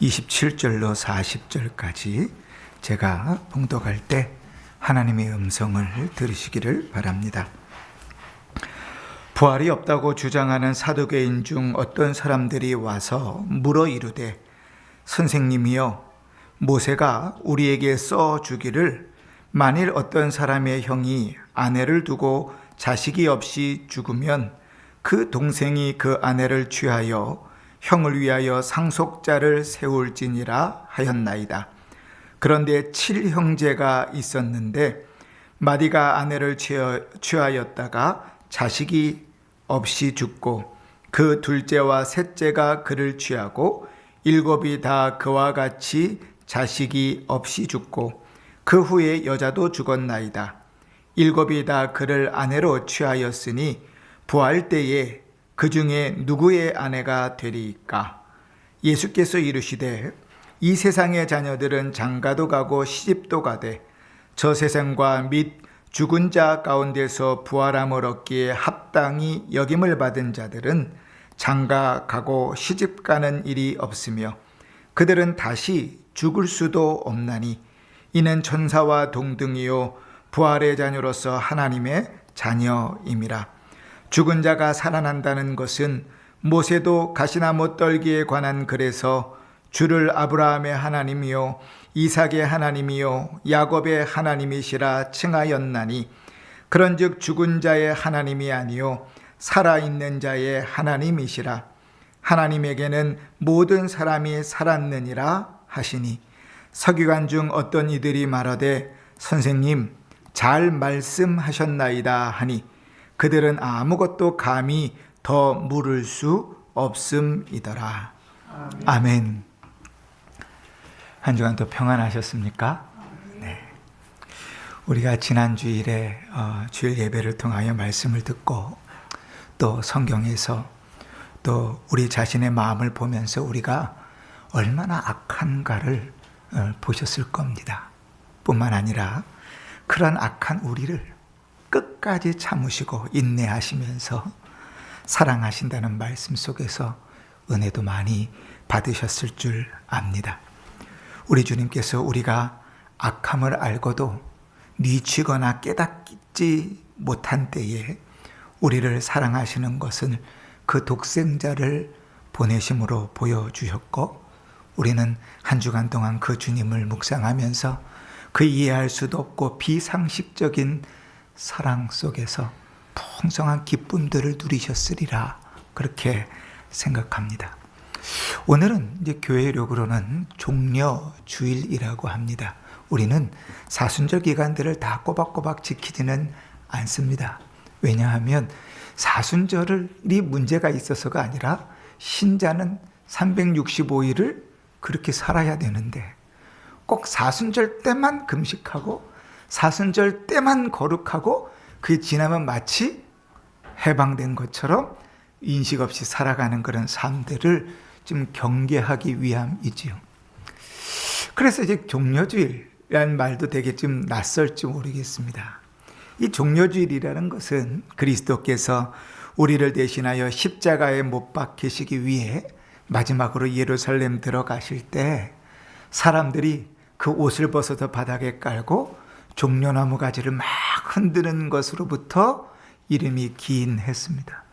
27절로 40절까지 제가 봉독할 때 하나님의 음성을 들으시기를 바랍니다. 부활이 없다고 주장하는 사두개인 중 어떤 사람들이 와서 물어 이르되, 선생님이여, 모세가 우리에게 써주기를 만일 어떤 사람의 형이 아내를 두고 자식이 없이 죽으면 그 동생이 그 아내를 취하여 형을 위하여 상속자를 세울지니라 하였나이다. 그런데 7형제가 있었는데 마디가 아내를 취하였다가 자식이 없이 죽고 그 둘째와 셋째가 그를 취하고 7이 다 그와 같이 자식이 없이 죽고 그 후에 여자도 죽었나이다. 7이 다 그를 아내로 취하였으니 부활 때에 그 중에 누구의 아내가 되리이까? 예수께서 이르시되, 이 세상의 자녀들은 장가도 가고 시집도 가되 저 세상과 및 죽은 자 가운데서 부활함을 얻기에 합당히 여김을 받은 자들은 장가 가고 시집 가는 일이 없으며 그들은 다시 죽을 수도 없나니 이는 천사와 동등이요 부활의 자녀로서 하나님의 자녀임이라. 죽은 자가 살아난다는 것은 모세도 가시나무 떨기에 관한 글에서 주를 아브라함의 하나님이요 이삭의 하나님이요 야곱의 하나님이시라 칭하였나니, 그런즉 죽은 자의 하나님이 아니요 살아있는 자의 하나님이시라. 하나님에게는 모든 사람이 살았느니라 하시니, 서기관 중 어떤 이들이 말하되, 선생님 잘 말씀하셨나이다 하니 그들은 아무것도 감히 더 물을 수 없음이더라. 아멘. 한 주간 또 평안하셨습니까? 네. 우리가 지난 주일에 주일 예배를 통하여 말씀을 듣고 또 성경에서 또 우리 자신의 마음을 보면서 우리가 얼마나 악한가를 보셨을 겁니다. 뿐만 아니라 그런 악한 우리를 끝까지 참으시고 인내하시면서 사랑하신다는 말씀 속에서 은혜도 많이 받으셨을 줄 압니다. 우리 주님께서 우리가 악함을 알고도 뉘치거나 깨닫지 못한 때에 우리를 사랑하시는 것은 그 독생자를 보내심으로 보여주셨고, 우리는 한 주간 동안 그 주님을 묵상하면서 그 이해할 수도 없고 비상식적인 사랑 속에서 풍성한 기쁨들을 누리셨으리라, 그렇게 생각합니다. 오늘은 이제 교회력으로는 종려주일이라고 합니다. 우리는 사순절 기간들을 다 꼬박꼬박 지키지는 않습니다. 왜냐하면 사순절이 문제가 있어서가 아니라 신자는 365일을 그렇게 살아야 되는데 꼭 사순절 때만 금식하고 사순절 때만 거룩하고 그게 지나면 마치 해방된 것처럼 인식 없이 살아가는 그런 삶들을 좀 경계하기 위함이지요. 그래서 이제 종려주일이라는 말도 되게 좀 낯설지 모르겠습니다. 이 종려주일이라는 것은 그리스도께서 우리를 대신하여 십자가에 못 박히시기 위해 마지막으로 예루살렘 들어가실 때 사람들이 그 옷을 벗어서 바닥에 깔고 종려나무 가지를 막 흔드는 것으로부터 이름이 기인했습니다.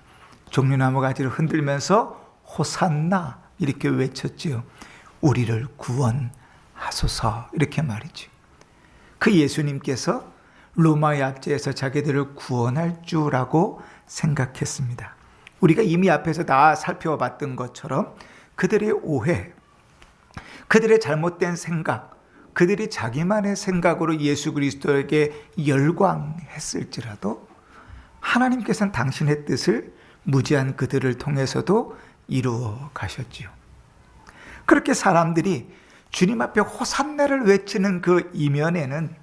종려나무 가지를 흔들면서 호산나 이렇게 외쳤지요. 우리를 구원하소서, 이렇게 말이죠. 그 예수님께서 로마의 압제에서 자기들을 구원할 주라고 생각했습니다. 우리가 이미 앞에서 다 살펴봤던 것처럼 그들의 오해, 그들의 잘못된 생각, 그들이 자기만의 생각으로 예수 그리스도에게 열광했을지라도 하나님께서는 당신의 뜻을 무지한 그들을 통해서도 이루어 가셨지요. 그렇게 사람들이 주님 앞에 호산나를 외치는 그 이면에는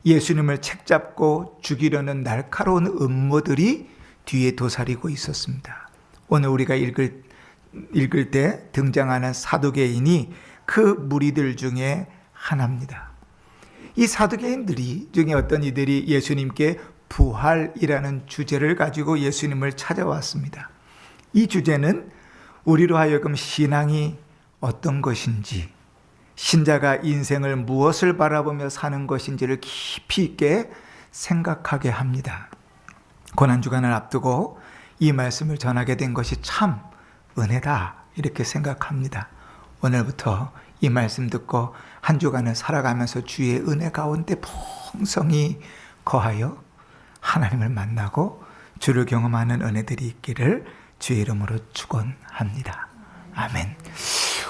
예수님을 책잡고 죽이려는 날카로운 음모들이 뒤에 도사리고 있었습니다. 오늘 우리가 읽을 때 등장하는 사두개인이 그 무리들 중에 하나입니다. 이 사두개인들이 중에 어떤 이들이 예수님께 부활이라는 주제를 가지고 예수님을 찾아왔습니다. 이 주제는 우리로 하여금 신앙이 어떤 것인지, 신자가 인생을 무엇을 바라보며 사는 것인지를 깊이 있게 생각하게 합니다. 고난주간을 앞두고 이 말씀을 전하게 된 것이 참 은혜다, 이렇게 생각합니다. 오늘부터 이 말씀 듣고 한 주간을 살아가면서 주의 은혜 가운데 풍성히 거하여 하나님을 만나고 주를 경험하는 은혜들이 있기를 주의 이름으로 축원합니다. 아멘.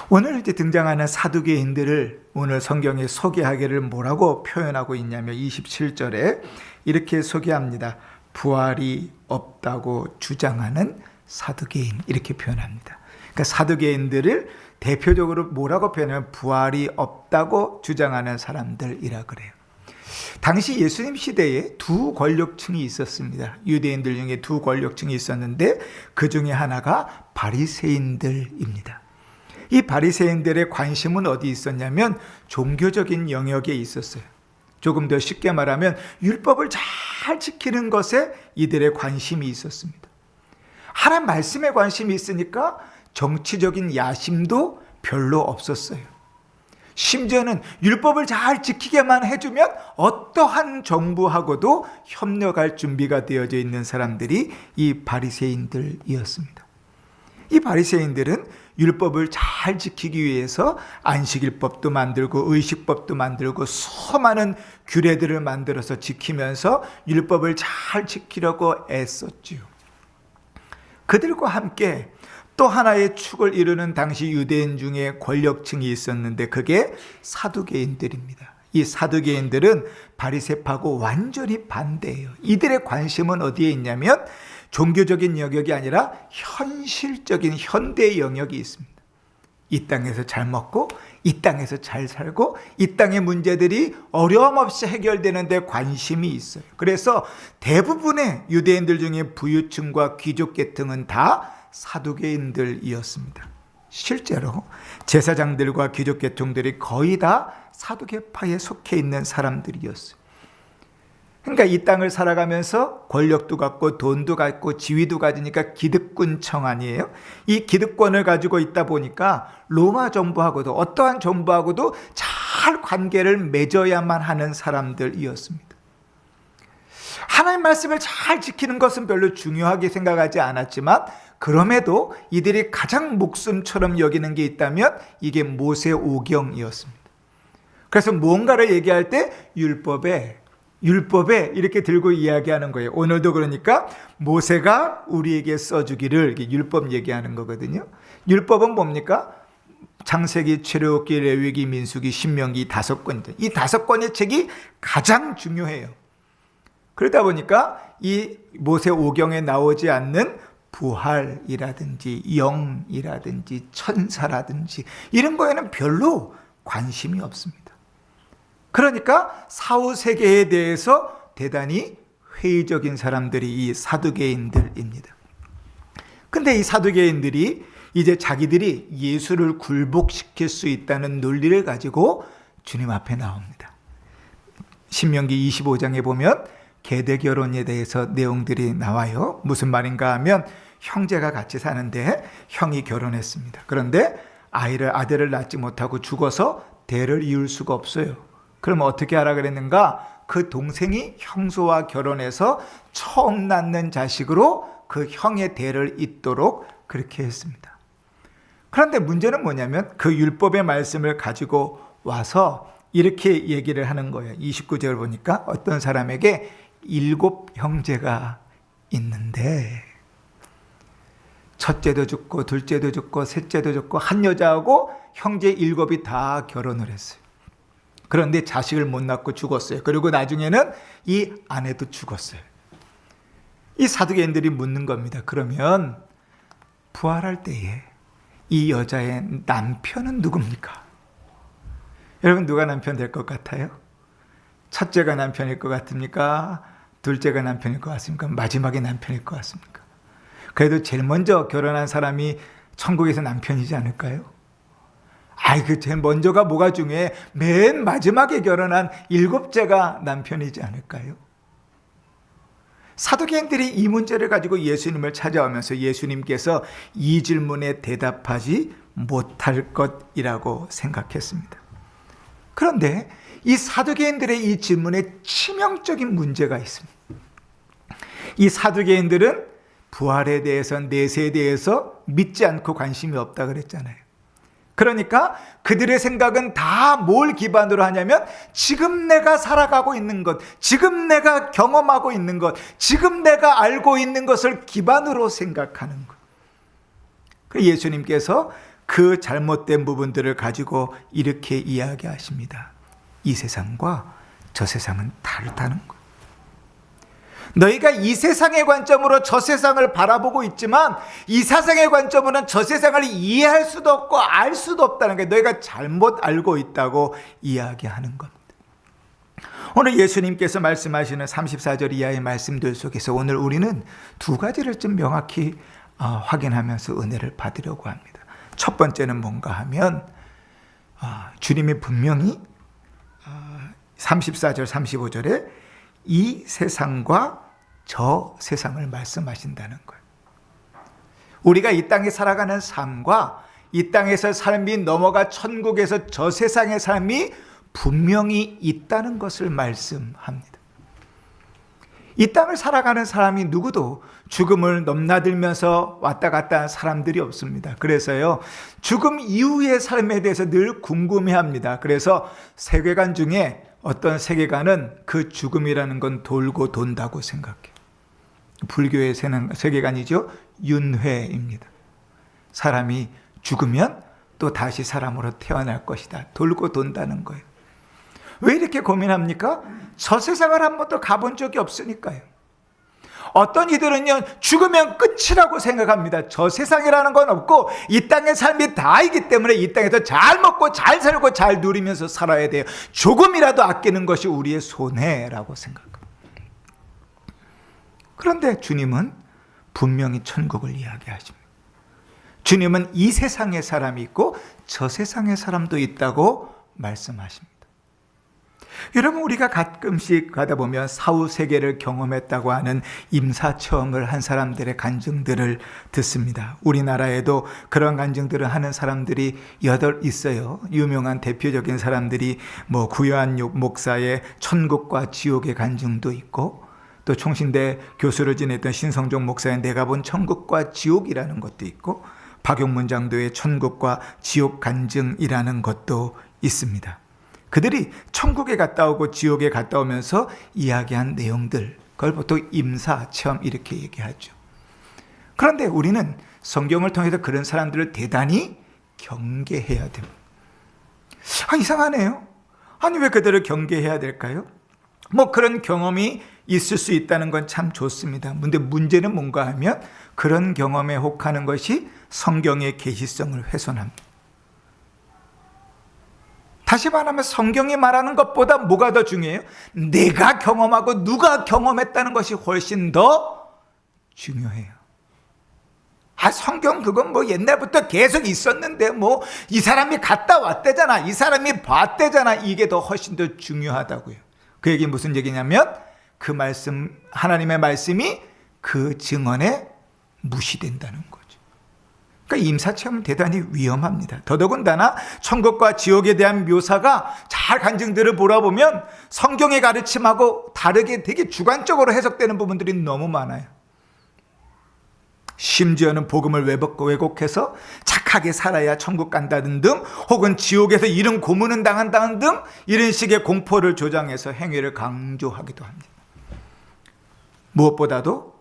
오늘 이제 등장하는 사두개인들을 오늘 성경에 소개하기를 뭐라고 표현하고 있냐면 27절에 이렇게 소개합니다. 부활이 없다고 주장하는 사두개인, 이렇게 표현합니다. 그러니까 사두개인들을 대표적으로 뭐라고 표현하면 부활이 없다고 주장하는 사람들이라 그래요. 당시 예수님 시대에 두 권력층이 있었습니다. 유대인들 중에 두 권력층이 있었는데 그 중에 하나가 바리새인들입니다. 이 바리새인들의 관심은 어디 있었냐면 종교적인 영역에 있었어요. 조금 더 쉽게 말하면 율법을 잘 지키는 것에 이들의 관심이 있었습니다. 하나님 말씀에 관심이 있으니까 정치적인 야심도 별로 없었어요. 심지어는 율법을 잘 지키게만 해주면 어떠한 정부하고도 협력할 준비가 되어져 있는 사람들이 이 바리새인들이었습니다. 이 바리새인들은 율법을 잘 지키기 위해서 안식일법도 만들고 의식법도 만들고 수많은 규례들을 만들어서 지키면서 율법을 잘 지키려고 애썼지요. 그들과 함께 또 하나의 축을 이루는 당시 유대인 중에 권력층이 있었는데 그게 사두개인들입니다. 이 사두개인들은 바리새파하고 완전히 반대예요. 이들의 관심은 어디에 있냐면 종교적인 영역이 아니라 현실적인 현대 영역이 있습니다. 이 땅에서 잘 먹고 이 땅에서 잘 살고 이 땅의 문제들이 어려움 없이 해결되는 데 관심이 있어요. 그래서 대부분의 유대인들 중에 부유층과 귀족 계층은 다 사두개인들이었습니다. 실제로 제사장들과 귀족 계통들이 거의 다 사두개파에 속해 있는 사람들이었어요. 그러니까 이 땅을 살아가면서 권력도 갖고 돈도 갖고 지위도 가지니까 기득권청 아니에요? 이 기득권을 가지고 있다 보니까 로마 정부하고도 어떠한 정부하고도 잘 관계를 맺어야만 하는 사람들이었습니다. 하나님 말씀을 잘 지키는 것은 별로 중요하게 생각하지 않았지만 그럼에도 이들이 가장 목숨처럼 여기는 게 있다면 이게 모세오경이었습니다. 그래서 무언가를 얘기할 때 율법에 이렇게 들고 이야기하는 거예요. 오늘도 그러니까 모세가 우리에게 써주기를, 율법 얘기하는 거거든요. 율법은 뭡니까? 창세기, 출애굽기, 레위기, 민수기, 신명기 5권. 이 5권의 책이 가장 중요해요. 그러다 보니까 이 모세오경에 나오지 않는 부활이라든지 영이라든지 천사라든지 이런 거에는 별로 관심이 없습니다. 그러니까 사후세계에 대해서 대단히 회의적인 사람들이 이 사두개인들입니다. 근데 이 사두개인들이 이제 자기들이 예수를 굴복시킬 수 있다는 논리를 가지고 주님 앞에 나옵니다. 신명기 25장에 보면 계대결혼에 대해서 내용들이 나와요. 무슨 말인가 하면 형제가 같이 사는데 형이 결혼했습니다. 그런데 아들을 낳지 못하고 죽어서 대를 이을 수가 없어요. 그럼 어떻게 하라 그랬는가? 그 동생이 형수와 결혼해서 처음 낳는 자식으로 그 형의 대를 잇도록 그렇게 했습니다. 그런데 문제는 뭐냐면 그 율법의 말씀을 가지고 와서 이렇게 얘기를 하는 거예요. 29절 보니까 어떤 사람에게 7 형제가 있는데 첫째도 죽고 둘째도 죽고 셋째도 죽고 한 여자하고 형제 7이 다 결혼을 했어요. 그런데 자식을 못 낳고 죽었어요. 그리고 나중에는 이 아내도 죽었어요. 이 사두개인들이 묻는 겁니다. 그러면 부활할 때에 이 여자의 남편은 누굽니까? 여러분 누가 남편 될 것 같아요? 첫째가 남편일 것 같습니까? 둘째가 남편일 것 같습니까? 마지막에 남편일 것 같습니까? 그래도 제일 먼저 결혼한 사람이 천국에서 남편이지 않을까요? 그 제일 먼저가 뭐가 중요해? 맨 마지막에 결혼한 7째가 남편이지 않을까요? 사두개인들이 이 문제를 가지고 예수님을 찾아오면서 예수님께서 이 질문에 대답하지 못할 것이라고 생각했습니다. 그런데 이 사두개인들의 이 질문에 치명적인 문제가 있습니다. 이 사두개인들은 부활에 대해서, 내세에 대해서 믿지 않고 관심이 없다 그랬잖아요. 그러니까 그들의 생각은 다 뭘 기반으로 하냐면 지금 내가 살아가고 있는 것, 지금 내가 경험하고 있는 것, 지금 내가 알고 있는 것을 기반으로 생각하는 것. 예수님께서 그 잘못된 부분들을 가지고 이렇게 이야기하십니다. 이 세상과 저 세상은 다르다는 것. 너희가 이 세상의 관점으로 저 세상을 바라보고 있지만 이 세상의 관점으로는 저 세상을 이해할 수도 없고 알 수도 없다는 게 너희가 잘못 알고 있다고 이야기하는 겁니다. 오늘 예수님께서 말씀하시는 34절 이하의 말씀들 속에서 오늘 우리는 두 가지를 좀 명확히 확인하면서 은혜를 받으려고 합니다. 첫 번째는 뭔가 하면 주님이 분명히 34절 35절에 이 세상과 저 세상을 말씀하신다는 거예요. 우리가 이 땅에 살아가는 삶과 이 땅에서 삶이 넘어가 천국에서 저 세상의 삶이 분명히 있다는 것을 말씀합니다. 이 땅을 살아가는 사람이 누구도 죽음을 넘나들면서 왔다 갔다 하는 사람들이 없습니다. 그래서요, 죽음 이후의 삶에 대해서 늘 궁금해합니다. 그래서 세계관 중에 어떤 세계관은 그 죽음이라는 건 돌고 돈다고 생각해요. 불교의 세계관이죠. 윤회입니다. 사람이 죽으면 또 다시 사람으로 태어날 것이다. 돌고 돈다는 거예요. 왜 이렇게 고민합니까? 저 세상을 한 번도 가본 적이 없으니까요. 어떤 이들은요, 죽으면 끝이라고 생각합니다. 저 세상이라는 건 없고 이 땅의 삶이 다이기 때문에 이 땅에서 잘 먹고 잘 살고 잘 누리면서 살아야 돼요. 조금이라도 아끼는 것이 우리의 손해라고 생각합니다. 그런데 주님은 분명히 천국을 이야기하십니다. 주님은 이 세상의 사람이 있고 저 세상의 사람도 있다고 말씀하십니다. 여러분, 우리가 가끔씩 가다 보면 사후세계를 경험했다고 하는 임사체험을 한 사람들의 간증들을 듣습니다. 우리나라에도 그런 간증들을 하는 사람들이 여덟 있어요. 유명한 대표적인 사람들이 구요한 목사의 천국과 지옥의 간증도 있고, 또 총신대 교수를 지냈던 신성종 목사의 내가 본 천국과 지옥이라는 것도 있고, 박용문 장도의 천국과 지옥 간증이라는 것도 있습니다. 그들이 천국에 갔다 오고 지옥에 갔다 오면서 이야기한 내용들, 그걸 보통 임사체험 이렇게 얘기하죠. 그런데 우리는 성경을 통해서 그런 사람들을 대단히 경계해야 됩니다. 이상하네요. 아니, 왜 그들을 경계해야 될까요? 그런 경험이 있을 수 있다는 건 참 좋습니다. 근데 문제는 뭔가 하면 그런 경험에 혹하는 것이 성경의 계시성을 훼손합니다. 다시 말하면 성경이 말하는 것보다 뭐가 더 중요해요? 내가 경험하고 누가 경험했다는 것이 훨씬 더 중요해요. 성경 그건 옛날부터 계속 있었는데 이 사람이 갔다 왔대잖아, 이 사람이 봤대잖아, 이게 더 훨씬 더 중요하다고요. 그 얘기 무슨 얘기냐면 그 말씀, 하나님의 말씀이 그 증언에 무시된다는 거죠. 그러니까 임사체험은 대단히 위험합니다. 더더군다나 천국과 지옥에 대한 묘사가 잘 간증들을 몰아보면 성경의 가르침하고 다르게 되게 주관적으로 해석되는 부분들이 너무 많아요. 심지어는 복음을 왜곡해서 착하게 살아야 천국 간다는 등, 혹은 지옥에서 이런 고문은 당한다는 등 이런 식의 공포를 조장해서 행위를 강조하기도 합니다. 무엇보다도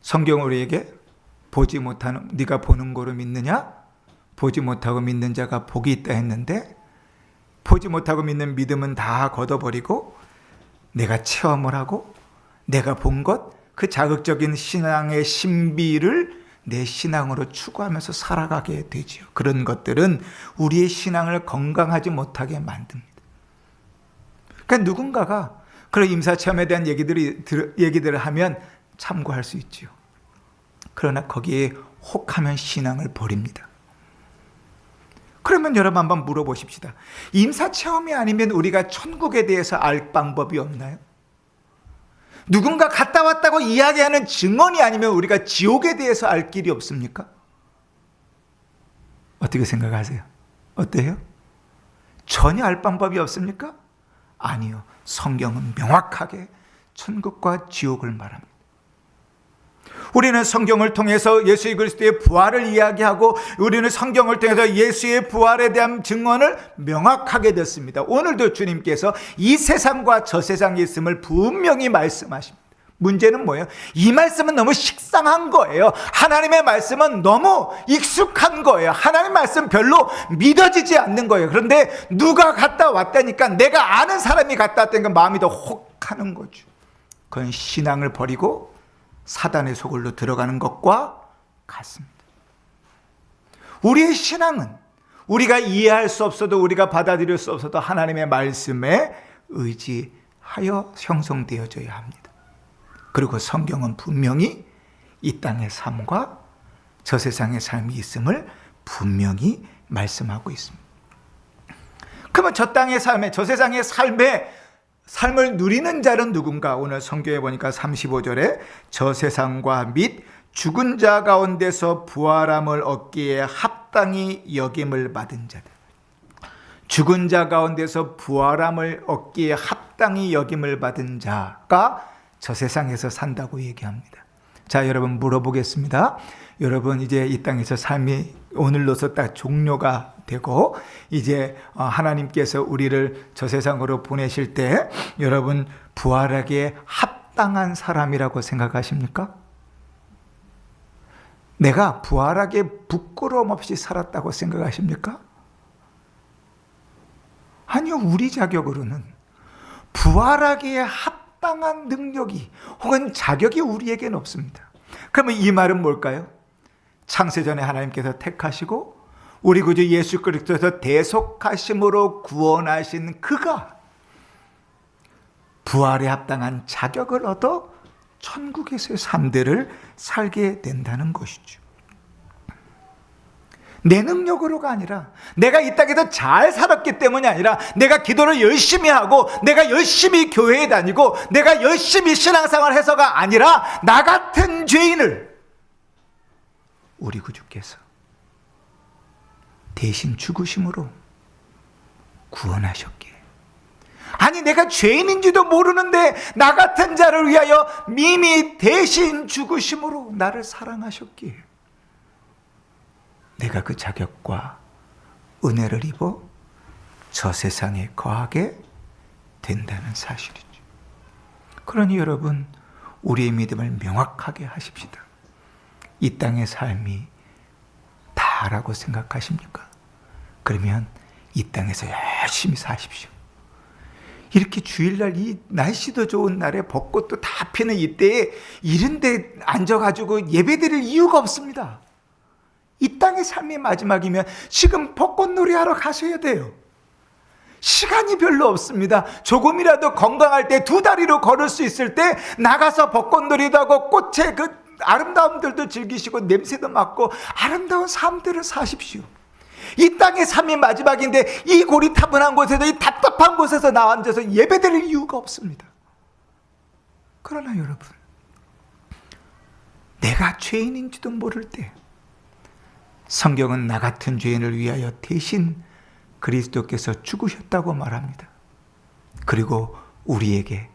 성경 우리에게 보지 못하는, 네가 보는 거로 믿느냐? 보지 못하고 믿는 자가 복이 있다 했는데, 보지 못하고 믿는 믿음은 다 걷어버리고 내가 체험을 하고 내가 본 것, 그 자극적인 신앙의 신비를 내 신앙으로 추구하면서 살아가게 되지요. 그런 것들은 우리의 신앙을 건강하지 못하게 만듭니다. 그러니까 누군가가 그런 임사체험에 대한 얘기들을 하면 참고할 수 있지요. 그러나 거기에 혹하면 신앙을 버립니다. 그러면 여러분 한번 물어보십시다. 임사체험이 아니면 우리가 천국에 대해서 알 방법이 없나요? 누군가 갔다 왔다고 이야기하는 증언이 아니면 우리가 지옥에 대해서 알 길이 없습니까? 어떻게 생각하세요? 어때요? 전혀 알 방법이 없습니까? 아니요. 성경은 명확하게 천국과 지옥을 말합니다. 우리는 성경을 통해서 예수 그리스도의 부활을 이야기하고 우리는 성경을 통해서 예수의 부활에 대한 증언을 명확하게 듣습니다. 오늘도 주님께서 이 세상과 저 세상에 있음을 분명히 말씀하십니다. 문제는 뭐예요? 이 말씀은 너무 식상한 거예요. 하나님의 말씀은 너무 익숙한 거예요. 하나님의 말씀 별로 믿어지지 않는 거예요. 그런데 누가 갔다 왔다니까, 내가 아는 사람이 갔다 왔다니까 마음이 더 혹하는 거죠. 그건 신앙을 버리고 사단의 소굴로 들어가는 것과 같습니다. 우리의 신앙은 우리가 이해할 수 없어도, 우리가 받아들일 수 없어도 하나님의 말씀에 의지하여 형성되어져야 합니다. 그리고 성경은 분명히 이 땅의 삶과 저 세상의 삶이 있음을 분명히 말씀하고 있습니다. 그러면 저 땅의 삶에, 저 세상의 삶을 누리는 자는 누군가? 오늘 성경에 보니까 35절에 저 세상과 및 죽은 자 가운데서 부활함을 얻기에 합당히 여김을 받은 자들. 죽은 자 가운데서 부활함을 얻기에 합당히 여김을 받은 자가 저 세상에서 산다고 얘기합니다. 자, 여러분 물어보겠습니다. 여러분 이제 이 땅에서 삶이 오늘로서 딱 종료가 되고 이제 하나님께서 우리를 저 세상으로 보내실 때 여러분 부활하기에 합당한 사람이라고 생각하십니까? 내가 부활하기에 부끄러움 없이 살았다고 생각하십니까? 아니요, 우리 자격으로는 부활하기에 합당한 능력이 혹은 자격이 우리에게는 없습니다. 그러면 이 말은 뭘까요? 창세전에 하나님께서 택하시고 우리 구주 예수 그리스도에서 대속하심으로 구원하신 그가 부활에 합당한 자격을 얻어 천국에서의 삶들을 살게 된다는 것이죠. 내 능력으로가 아니라, 내가 이 땅에서 잘 살았기 때문이 아니라, 내가 기도를 열심히 하고 내가 열심히 교회에 다니고 내가 열심히 신앙생활을 해서가 아니라 나 같은 죄인을 우리 구주께서 대신 죽으심으로 구원하셨기에, 아니 내가 죄인인지도 모르는데 나 같은 자를 위하여 이미 대신 죽으심으로 나를 사랑하셨기에 내가 그 자격과 은혜를 입어 저 세상에 거하게 된다는 사실이죠. 그러니 여러분, 우리의 믿음을 명확하게 하십시다. 이 땅의 삶이 다라고 생각하십니까? 그러면 이 땅에서 열심히 사십시오. 이렇게 주일날 이 날씨도 좋은 날에 벚꽃도 다 피는 이때에 이런 데 앉아가지고 예배드릴 이유가 없습니다. 이 땅의 삶이 마지막이면 지금 벚꽃놀이 하러 가셔야 돼요. 시간이 별로 없습니다. 조금이라도 건강할 때, 두 다리로 걸을 수 있을 때 나가서 벚꽃놀이도 하고 꽃의 그 아름다움들도 즐기시고 냄새도 맡고 아름다운 삶들을 사십시오. 이 땅의 삶이 마지막인데 이 고리타분한 곳에서, 이 답답한 곳에서 나 앉아서 예배드릴 이유가 없습니다. 그러나 여러분, 내가 죄인인지도 모를 때 성경은 나 같은 죄인을 위하여 대신 그리스도께서 죽으셨다고 말합니다. 그리고 우리에게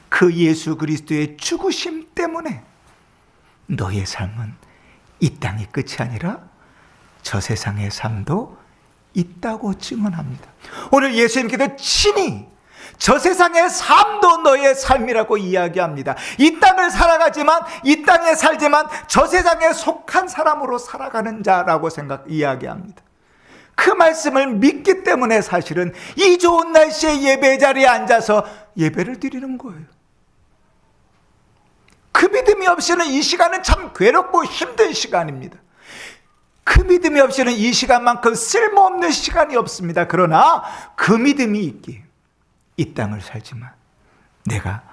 그 예수 그리스도의 죽으심 때문에 너의 삶은 이 땅이 끝이 아니라 저 세상의 삶도 있다고 증언합니다. 오늘 예수님께서 친히 저 세상의 삶도 너의 삶이라고 이야기합니다. 이 땅을 살아가지만, 이 땅에 살지만 저 세상에 속한 사람으로 살아가는 자라고 이야기합니다. 그 말씀을 믿기 때문에 사실은 이 좋은 날씨에 예배 자리에 앉아서 예배를 드리는 거예요. 그 믿음이 없이는 이 시간은 참 괴롭고 힘든 시간입니다. 그 믿음이 없이는 이 시간만큼 쓸모없는 시간이 없습니다. 그러나 그 믿음이 있기에 이 땅을 살지만 내가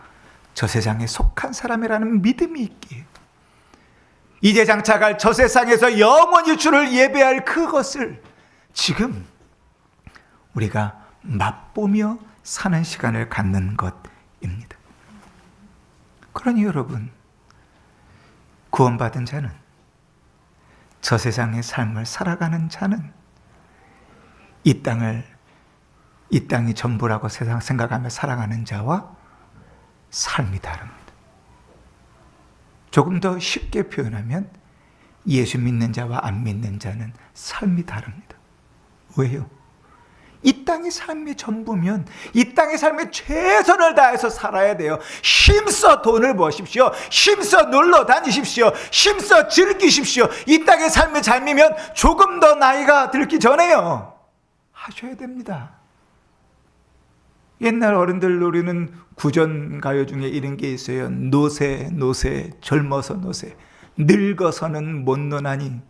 저 세상에 속한 사람이라는 믿음이 있기에 이제 장차갈 저 세상에서 영원히 주를 예배할 그것을 지금 우리가 맛보며 사는 시간을 갖는 것입니다. 그러니 여러분, 구원받은 자는 저 세상의 삶을 살아가는 자는 이 땅이 전부라고 세상 생각하며 살아가는 자와 삶이 다릅니다. 조금 더 쉽게 표현하면 예수 믿는 자와 안 믿는 자는 삶이 다릅니다. 왜요? 이 땅의 삶이 전부면 이 땅의 삶에 최선을 다해서 살아야 돼요. 힘써 돈을 버십시오. 힘써 놀러 다니십시오. 힘써 즐기십시오. 이 땅의 삶의 삶이면 조금 더 나이가 들기 전에요 하셔야 됩니다. 옛날 어른들 노래는 구전가요 중에 이런 게 있어요. 노새 노새 젊어서 노새 늙어서는 못 노나니.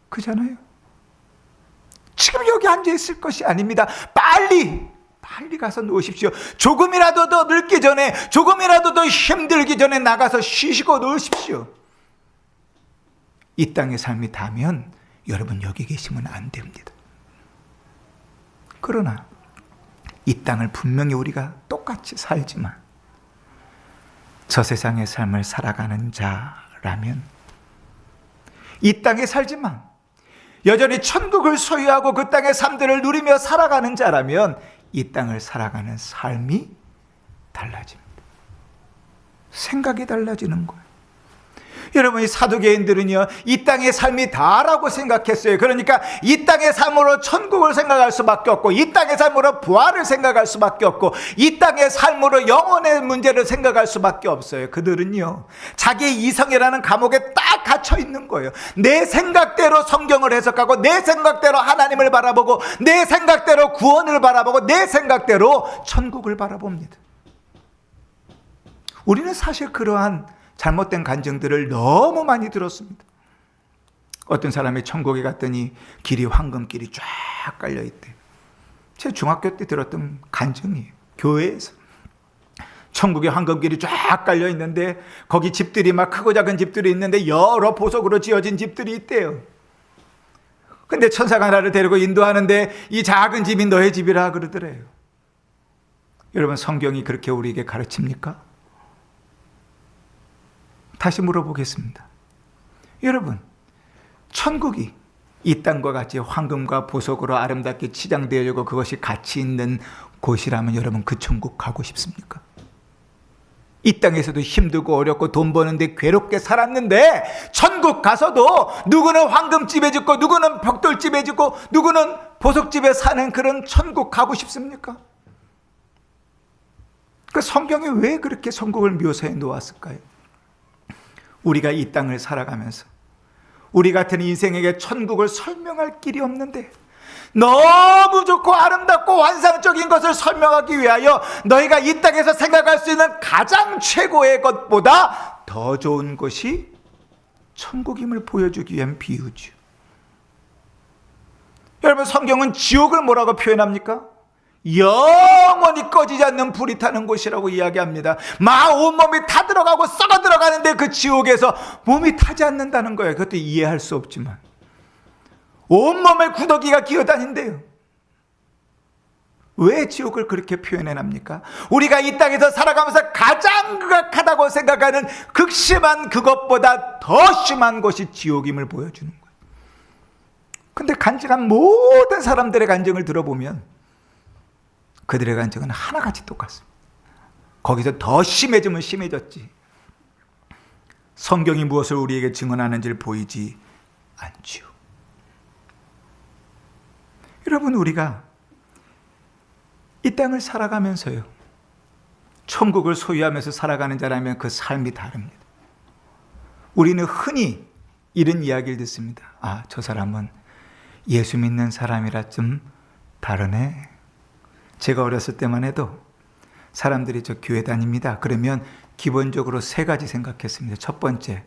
그잖아요. 지금 여기 앉아 있을 것이 아닙니다. 빨리 가서 놓으십시오. 조금이라도 더 늙기 전에, 조금이라도 더 힘들기 전에 나가서 쉬시고 놓으십시오. 이 땅의 삶이 다면 여러분 여기 계시면 안 됩니다. 그러나 이 땅을 분명히 우리가 똑같이 살지만 저 세상의 삶을 살아가는 자라면, 이 땅에 살지만 여전히 천국을 소유하고 그 땅의 삶들을 누리며 살아가는 자라면 이 땅을 살아가는 삶이 달라집니다. 생각이 달라지는 거예요. 여러분, 이 사두개인들은요, 이 땅의 삶이 다라고 생각했어요. 그러니까 이 땅의 삶으로 천국을 생각할 수밖에 없고, 이 땅의 삶으로 부활을 생각할 수밖에 없고, 이 땅의 삶으로 영혼의 문제를 생각할 수밖에 없어요. 그들은요, 자기의 이성이라는 감옥에 딱 갇혀 있는 거예요. 내 생각대로 성경을 해석하고, 내 생각대로 하나님을 바라보고, 내 생각대로 구원을 바라보고, 내 생각대로 천국을 바라봅니다. 우리는 사실 그러한 잘못된 간증들을 너무 많이 들었습니다. 어떤 사람이 천국에 갔더니 길이 황금길이 쫙 깔려있대요. 제 중학교 때 들었던 간증이에요. 교회에서 천국에 황금길이 쫙 깔려있는데 거기 집들이 막 크고 작은 집들이 있는데 여러 보석으로 지어진 집들이 있대요. 근데 천사가 나를 데리고 인도하는데 이 작은 집이 너의 집이라 그러더래요. 여러분, 성경이 그렇게 우리에게 가르칩니까? 다시 물어보겠습니다. 여러분, 천국이 이 땅과 같이 황금과 보석으로 아름답게 치장되려고 그것이 가치 있는 곳이라면 여러분, 그 천국 가고 싶습니까? 이 땅에서도 힘들고 어렵고 돈 버는데 괴롭게 살았는데 천국 가서도 누구는 황금집에 짓고 누구는 벽돌집에 짓고 누구는 보석집에 사는 그런 천국 가고 싶습니까? 그 성경이 왜 그렇게 천국을 묘사해 놓았을까요? 우리가 이 땅을 살아가면서 우리 같은 인생에게 천국을 설명할 길이 없는데 너무 좋고 아름답고 환상적인 것을 설명하기 위하여 너희가 이 땅에서 생각할 수 있는 가장 최고의 것보다 더 좋은 것이 천국임을 보여주기 위한 비유죠. 여러분, 성경은 지옥을 뭐라고 표현합니까? 영원히 꺼지지 않는 불이 타는 곳이라고 이야기합니다. 막 온몸이 타들어가고 썩어 들어가는데 그 지옥에서 몸이 타지 않는다는 거예요. 그것도 이해할 수 없지만 온몸에 구더기가 기어다닌대요. 왜 지옥을 그렇게 표현해납니까? 우리가 이 땅에서 살아가면서 가장 극악하다고 생각하는 극심한 그것보다 더 심한 것이 지옥임을 보여주는 거예요. 근데 간증한 모든 사람들의 간증을 들어보면 그들의 간증은 하나같이 똑같습니다. 거기서 더 심해지면 심해졌지 성경이 무엇을 우리에게 증언하는지를 보이지 않지요. 여러분, 우리가 이 땅을 살아가면서요, 천국을 소유하면서 살아가는 자라면 그 삶이 다릅니다. 우리는 흔히 이런 이야기를 듣습니다. 아, 저 사람은 예수 믿는 사람이라 좀 다르네. 제가 어렸을 때만 해도 사람들이 저 교회 다닙니다. 그러면 기본적으로 세 가지 생각했습니다. 첫 번째,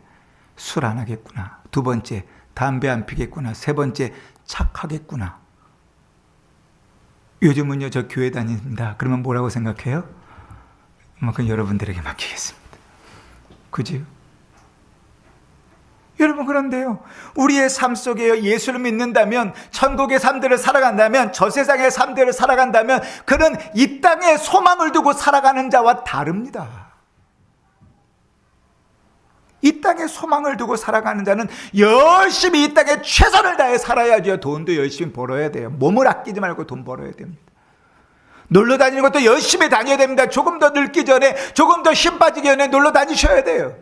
술 안 하겠구나. 두 번째, 담배 안 피겠구나. 세 번째, 착하겠구나. 요즘은요, 저 교회 다닙니다. 그러면 뭐라고 생각해요? 그건 여러분들에게 맡기겠습니다. 그죠? 여러분, 그런데요, 우리의 삶 속에 예수를 믿는다면, 천국의 삶들을 살아간다면, 저 세상의 삶들을 살아간다면 그는 이 땅에 소망을 두고 살아가는 자와 다릅니다. 이 땅에 소망을 두고 살아가는 자는 열심히 이 땅에 최선을 다해 살아야죠. 돈도 열심히 벌어야 돼요. 몸을 아끼지 말고 돈 벌어야 됩니다. 놀러 다니는 것도 열심히 다녀야 됩니다. 조금 더 늙기 전에, 조금 더 힘 빠지기 전에 놀러 다니셔야 돼요.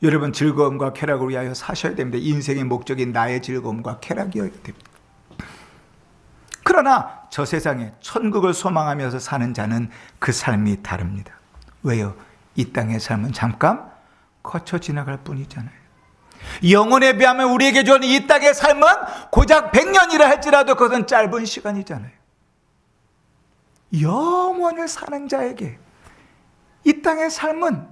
여러분, 즐거움과 쾌락을 위하여 사셔야 됩니다. 인생의 목적인 나의 즐거움과 쾌락이어야 됩니다. 그러나 저 세상에 천국을 소망하면서 사는 자는 그 삶이 다릅니다. 왜요? 이 땅의 삶은 잠깐 거쳐 지나갈 뿐이잖아요. 영혼에 비하면 우리에게 주는 이 땅의 삶은 고작 100년이라 할지라도 그것은 짧은 시간이잖아요. 영원을 사는 자에게 이 땅의 삶은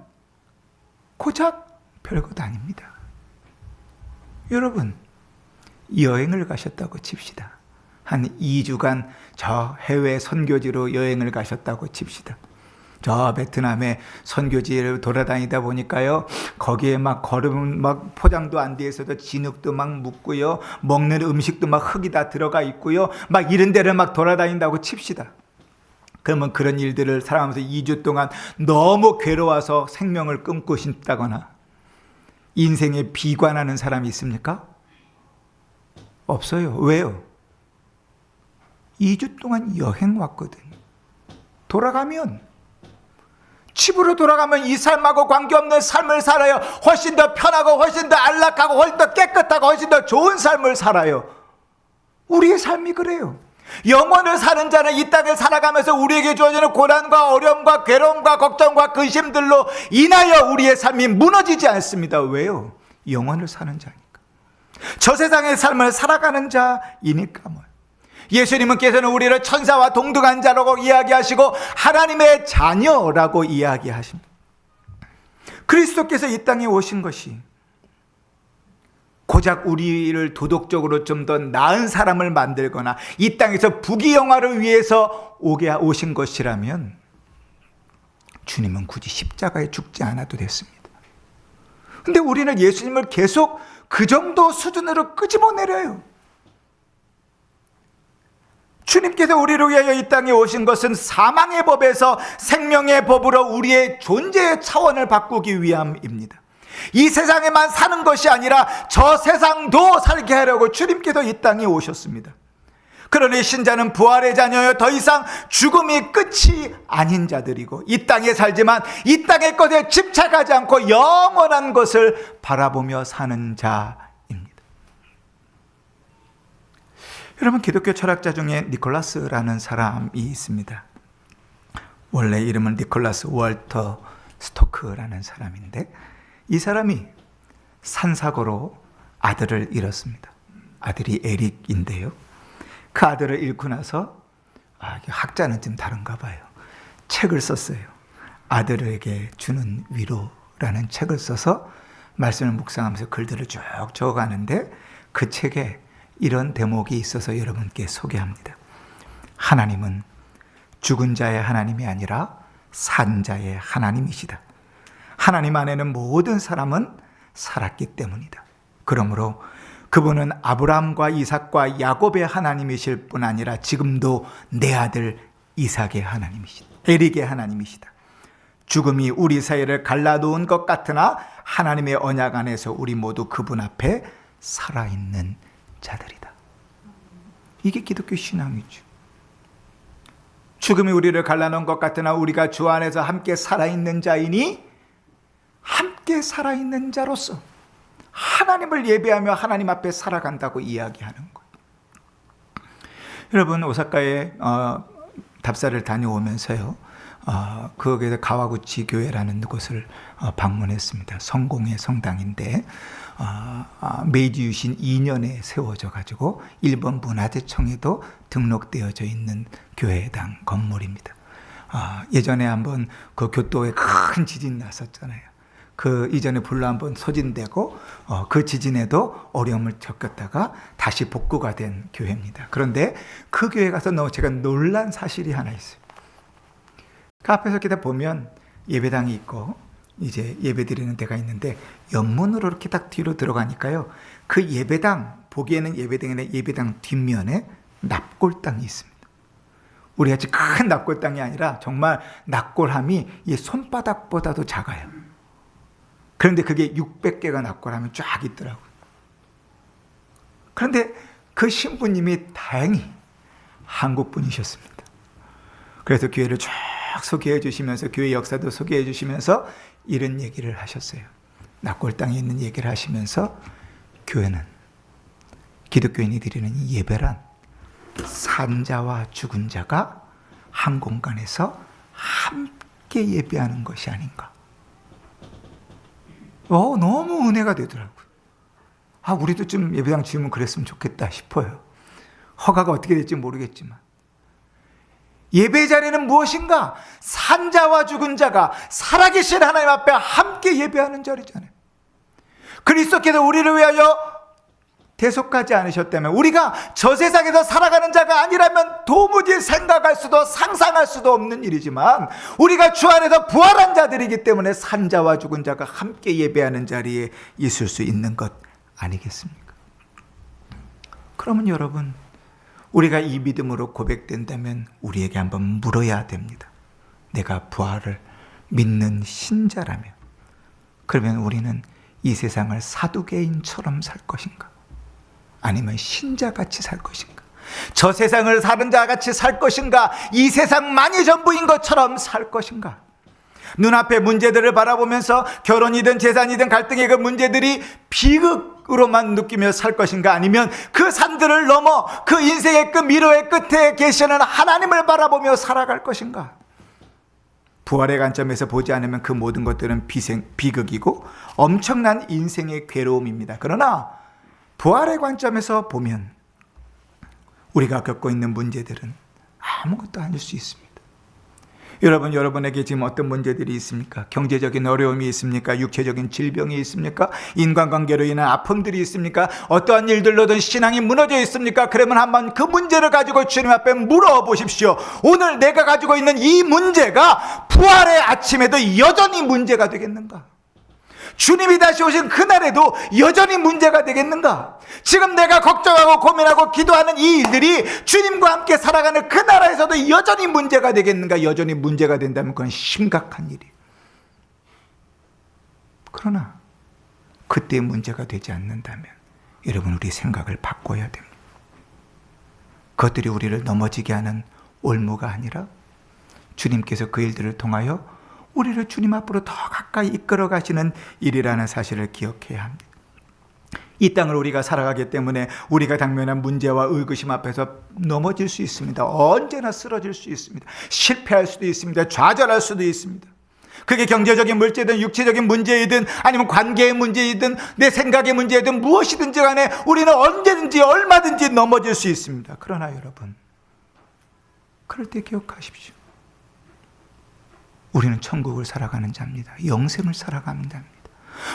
고작 별것 아닙니다. 여러분, 여행을 가셨다고 칩시다. 한 2주간 저 해외 선교지로 여행을 가셨다고 칩시다. 저 베트남의 선교지를 돌아다니다 보니까요, 거기에 막 걸음 막 포장도 안 돼 있어도 진흙도 막 묻고요, 먹는 음식도 막 흙이 다 들어가 있고요, 막 이런 데를 막 돌아다닌다고 칩시다. 그러면 그런 일들을 살아가면서 2주 동안 너무 괴로워서 생명을 끊고 싶다거나 인생에 비관하는 사람이 있습니까? 없어요. 왜요? 2주 동안 여행 왔거든. 돌아가면, 집으로 돌아가면 이 삶하고 관계없는 삶을 살아요. 훨씬 더 편하고 훨씬 더 안락하고 훨씬 더 깨끗하고 훨씬 더 좋은 삶을 살아요. 우리의 삶이 그래요. 영원을 사는 자는 이 땅을 살아가면서 우리에게 주어지는 고난과 어려움과 괴로움과 걱정과 근심들로 인하여 우리의 삶이 무너지지 않습니다. 왜요? 영원을 사는 자니까. 저 세상의 삶을 살아가는 자이니까 뭐. 예수님께서는 우리를 천사와 동등한 자라고 이야기하시고 하나님의 자녀라고 이야기하십니다. 그리스도께서 이 땅에 오신 것이 고작 우리를 도덕적으로 좀 더 나은 사람을 만들거나 이 땅에서 부귀영화를 위해서 오신 것이라면 주님은 굳이 십자가에 죽지 않아도 됐습니다. 근데 우리는 예수님을 계속 그 정도 수준으로 끄집어내려요. 주님께서 우리를 위하여 이 땅에 오신 것은 사망의 법에서 생명의 법으로 우리의 존재의 차원을 바꾸기 위함입니다. 이 세상에만 사는 것이 아니라 저 세상도 살게 하려고 주님께서 이 땅에 오셨습니다. 그러니 신자는 부활의 자녀여 더 이상 죽음이 끝이 아닌 자들이고 이 땅에 살지만 이 땅의 것에 집착하지 않고 영원한 것을 바라보며 사는 자입니다. 여러분, 기독교 철학자 중에 니콜라스라는 사람이 있습니다. 원래 이름은 니콜라스 월터 스토크라는 사람인데 이 사람이 산사고로 아들을 잃었습니다. 아들이 에릭인데요. 그 아들을 잃고 나서 학자는 좀 다른가 봐요. 책을 썼어요. 아들에게 주는 위로라는 책을 써서 말씀을 묵상하면서 글들을 쭉 적어가는데 그 책에 이런 대목이 있어서 여러분께 소개합니다. 하나님은 죽은 자의 하나님이 아니라 산 자의 하나님이시다. 하나님 안에는 모든 사람은 살았기 때문이다. 그러므로 그분은 아브라함과 이삭과 야곱의 하나님이실 뿐 아니라 지금도 내 아들 이삭의 하나님이시다. 에릭의 하나님이시다. 죽음이 우리 사이를 갈라놓은 것 같으나 하나님의 언약 안에서 우리 모두 그분 앞에 살아있는 자들이다. 이게 기독교 신앙이죠. 죽음이 우리를 갈라놓은 것 같으나 우리가 주 안에서 함께 살아있는 자이니 함께 살아있는 자로서 하나님을 예배하며 하나님 앞에 살아간다고 이야기하는 거예요. 여러분, 오사카에 답사를 다녀오면서요, 거기에서 가와구치 교회라는 곳을 방문했습니다. 성공의 성당인데 메이지 유신 2년에 세워져 가지고 일본 문화재청에도 등록되어져 있는 교회당 건물입니다. 예전에 한번 그 교토에 큰 지진 났었잖아요. 그 이전에 불로 한번 소진되고 그 지진에도 어려움을 겪었다가 다시 복구가 된 교회입니다. 그런데 그 교회 가서 제가 놀란 사실이 하나 있어요. 그 앞에서 기다 보면 예배당이 있고 이제 예배드리는 데가 있는데 옆문으로 이렇게 딱 뒤로 들어가니까요, 그 예배당, 보기에는 예배당이나 예배당 뒷면에 납골당이 있습니다. 우리 같이 큰 납골당이 아니라 정말 납골함이 이 손바닥보다도 작아요. 그런데 그게 600개가 낙고라면 쫙 있더라고요. 그런데 그 신부님이 다행히 한국 분이셨습니다. 그래서 교회를 쫙 소개해 주시면서, 교회 역사도 소개해 주시면서 이런 얘기를 하셨어요. 낙골 땅에 있는 얘기를 하시면서, 교회는, 기독교인이 드리는 이 예배란 산자와 죽은 자가 한 공간에서 함께 예배하는 것이 아닌가. 너무 은혜가 되더라고요. 우리도 좀 예배당 지으면 그랬으면 좋겠다 싶어요. 허가가 어떻게 될지 모르겠지만. 예배 자리는 무엇인가? 산자와 죽은 자가 살아계신 하나님 앞에 함께 예배하는 자리잖아요. 그리스도께서 우리를 위하여 대속하지 않으셨다면, 우리가 저 세상에서 살아가는 자가 아니라면 도무지 생각할 수도 상상할 수도 없는 일이지만, 우리가 주 안에서 부활한 자들이기 때문에 산자와 죽은 자가 함께 예배하는 자리에 있을 수 있는 것 아니겠습니까? 그러면 여러분, 우리가 이 믿음으로 고백된다면 우리에게 한번 물어야 됩니다. 내가 부활을 믿는 신자라면, 그러면 우리는 이 세상을 사두개인처럼 살 것인가? 아니면 신자같이 살 것인가? 저 세상을 사는 자같이 살 것인가? 이 세상만이 전부인 것처럼 살 것인가? 눈앞의 문제들을 바라보면서 결혼이든 재산이든 갈등의 그 문제들이 비극으로만 느끼며 살 것인가? 아니면 그 산들을 넘어 그 인생의 끝, 미로의 끝에 계시는 하나님을 바라보며 살아갈 것인가? 부활의 관점에서 보지 않으면 그 모든 것들은 비극이고 엄청난 인생의 괴로움입니다. 그러나 부활의 관점에서 보면 우리가 겪고 있는 문제들은 아무것도 아닐 수 있습니다. 여러분, 여러분에게 지금 어떤 문제들이 있습니까? 경제적인 어려움이 있습니까? 육체적인 질병이 있습니까? 인간관계로 인한 아픔들이 있습니까? 어떠한 일들로든 신앙이 무너져 있습니까? 그러면 한번 그 문제를 가지고 주님 앞에 물어보십시오. 오늘 내가 가지고 있는 이 문제가 부활의 아침에도 여전히 문제가 되겠는가? 주님이 다시 오신 그날에도 여전히 문제가 되겠는가? 지금 내가 걱정하고 고민하고 기도하는 이 일들이 주님과 함께 살아가는 그 나라에서도 여전히 문제가 되겠는가? 여전히 문제가 된다면 그건 심각한 일이에요. 그러나 그때 문제가 되지 않는다면 여러분, 우리 생각을 바꿔야 됩니다. 그것들이 우리를 넘어지게 하는 올무가 아니라 주님께서 그 일들을 통하여 우리를 주님 앞으로 더 가까이 이끌어 가시는 일이라는 사실을 기억해야 합니다. 이 땅을 우리가 살아가기 때문에 우리가 당면한 문제와 의구심 앞에서 넘어질 수 있습니다. 언제나 쓰러질 수 있습니다. 실패할 수도 있습니다. 좌절할 수도 있습니다. 그게 경제적인 문제든 육체적인 문제이든 아니면 관계의 문제이든 내 생각의 문제이든 무엇이든지 간에 우리는 언제든지 얼마든지 넘어질 수 있습니다. 그러나 여러분, 그럴 때 기억하십시오. 우리는 천국을 살아가는 자입니다. 영생을 살아가는 자입니다.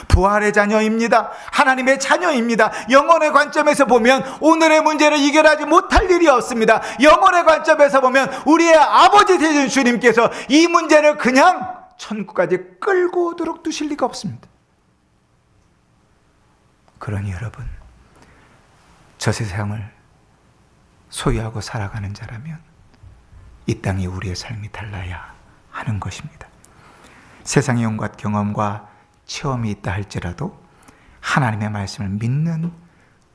부활의 자녀입니다. 하나님의 자녀입니다. 영혼의 관점에서 보면 오늘의 문제를 이겨내지 못할 일이 없습니다. 영혼의 관점에서 보면 우리의 아버지 되신 주님께서 이 문제를 그냥 천국까지 끌고 오도록 두실 리가 없습니다. 그러니 여러분, 저 세상을 소유하고 살아가는 자라면 이 땅이 우리의 삶이 달라야 하는 것입니다. 세상의 온갖 경험과 체험이 있다 할지라도 하나님의 말씀을 믿는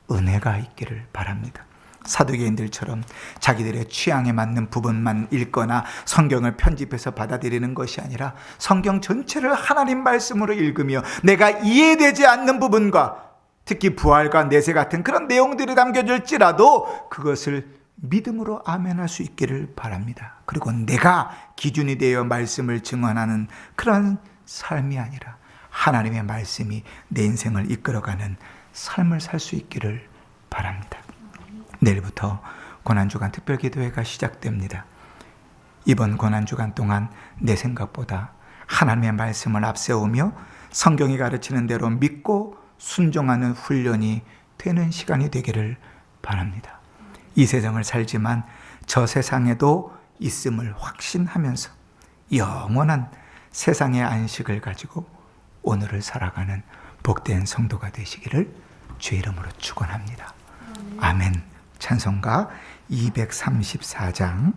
은혜가 있기를 바랍니다. 사두개인들처럼 자기들의 취향에 맞는 부분만 읽거나 성경을 편집해서 받아들이는 것이 아니라 성경 전체를 하나님 말씀으로 읽으며 내가 이해되지 않는 부분과 특히 부활과 내세 같은 그런 내용들이 담겨질지라도 그것을 믿음으로 아멘할 수 있기를 바랍니다. 그리고 내가 기준이 되어 말씀을 증언하는 그런 삶이 아니라 하나님의 말씀이 내 인생을 이끌어가는 삶을 살 수 있기를 바랍니다. 내일부터 고난주간 특별기도회가 시작됩니다. 이번 고난주간 동안 내 생각보다 하나님의 말씀을 앞세우며 성경이 가르치는 대로 믿고 순종하는 훈련이 되는 시간이 되기를 바랍니다. 이 세상을 살지만 저 세상에도 있음을 확신하면서 영원한 세상의 안식을 가지고 오늘을 살아가는 복된 성도가 되시기를 주의 이름으로 축원합니다. 아멘. 찬송가 234장